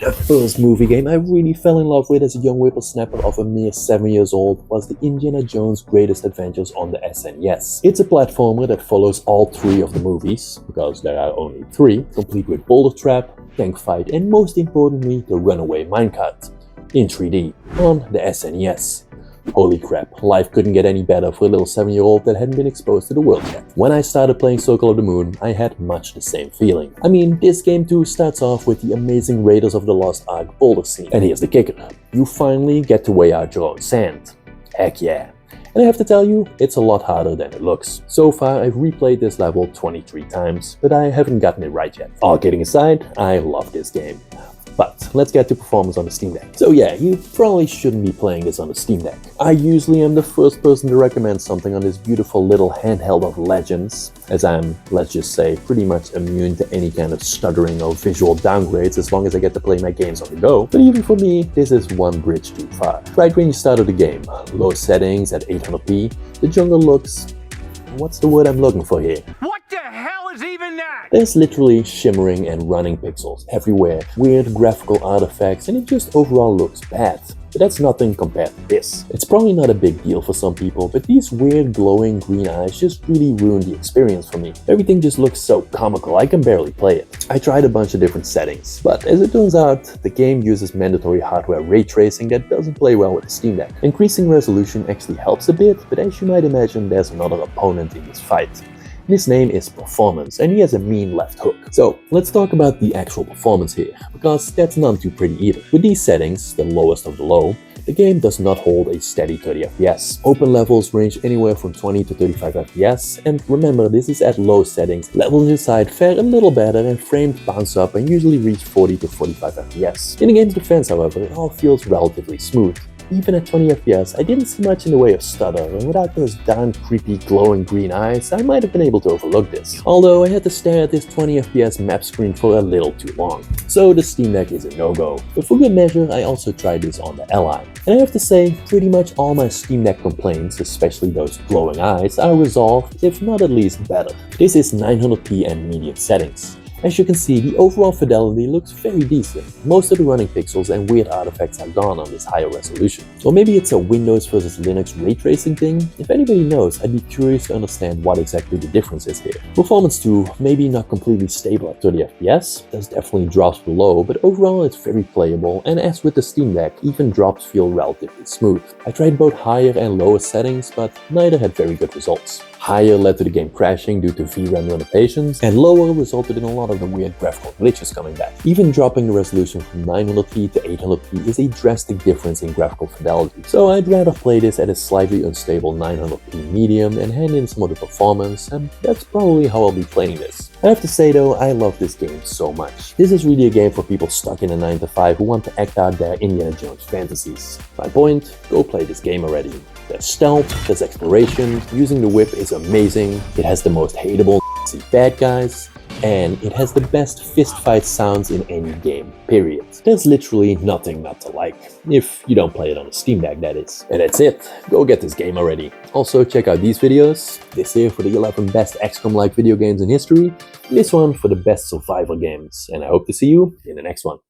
The first movie game I really fell in love with as a young whippersnapper of a mere 7 years old was the Indiana Jones Greatest Adventures on the SNES. It's a platformer that follows all three of the movies, because there are only three, complete with boulder trap, tank fight, and most importantly, the runaway minecart, in 3D, on the SNES. Holy crap, life couldn't get any better for a little 7-year-old that hadn't been exposed to the world yet. When I started playing Circle of the Moon, I had much the same feeling. I mean, this game too starts off with the amazing Raiders of the Lost Ark boulder scene. And here's the kicker, you finally get to weigh out your own sand. Heck yeah. And I have to tell you, it's a lot harder than it looks. So far, I've replayed this level 23 times, but I haven't gotten it right yet. All kidding aside, I love this game. But let's get to performance on the Steam Deck. So yeah, you probably shouldn't be playing this on the Steam Deck. I usually am the first person to recommend something on this beautiful little handheld of legends, as I'm, let's just say, pretty much immune to any kind of stuttering or visual downgrades as long as I get to play my games on the go. But even for me, this is one bridge too far. Right when you started the game, low settings at 800p, the jungle looks... what's the word I'm looking for here? What the hell is even that? There's literally shimmering and running pixels everywhere, weird graphical artifacts, and it just overall looks bad. But that's nothing compared to this. It's probably not a big deal for some people, but these weird glowing green eyes just really ruined the experience for me. Everything just looks so comical, I can barely play it. I tried a bunch of different settings, but as it turns out, the game uses mandatory hardware ray tracing that doesn't play well with the Steam Deck. Increasing resolution actually helps a bit, but as you might imagine, there's another opponent in this fight. His name is Performance, and he has a mean left hook. So let's talk about the actual performance here, because that's none too pretty either. With these settings, the lowest of the low, the game does not hold a steady 30 FPS. Open levels range anywhere from 20 to 35 FPS, and remember, this is at low settings. Levels inside fare a little better and frames bounce up and usually reach 40 to 45 FPS. In the game's defense, however, it all feels relatively smooth. Even at 20 FPS, I didn't see much in the way of stutter, and without those darn creepy glowing green eyes, I might have been able to overlook this. Although I had to stare at this 20 FPS map screen for a little too long. So the Steam Deck is a no-go. But for good measure, I also tried this on the Ally. And I have to say, pretty much all my Steam Deck complaints, especially those glowing eyes, are resolved, if not at least better. This is 900p and medium settings. As you can see, the overall fidelity looks very decent. Most of the running pixels and weird artifacts are gone on this higher resolution. Or maybe it's a Windows versus Linux ray tracing thing? If anybody knows, I'd be curious to understand what exactly the difference is here. Performance too, maybe not completely stable at 30 FPS, there's definitely drops below, but overall it's very playable, and as with the Steam Deck, even drops feel relatively smooth. I tried both higher and lower settings, but neither had very good results. Higher led to the game crashing due to VRAM limitations, and lower resulted in a lot of the weird graphical glitches coming back. Even dropping the resolution from 900p to 800p is a drastic difference in graphical fidelity, so I'd rather play this at a slightly unstable 900p medium and hand in some of the performance, and that's probably how I'll be playing this. I have to say though, I love this game so much. This is really a game for people stuck in a 9-to-5 who want to act out their Indiana Jones fantasies. My point, go play this game already. There's stealth, there's exploration, using the whip is amazing, it has the most hateable bad guys, and it has the best fistfight sounds in any game, period. There's literally nothing not to like, if you don't play it on a Steam Deck, that is. And that's it, go get this game already. Also check out these videos, this here for the 11 best XCOM-like video games in history, this one for the best survival games, and I hope to see you in the next one.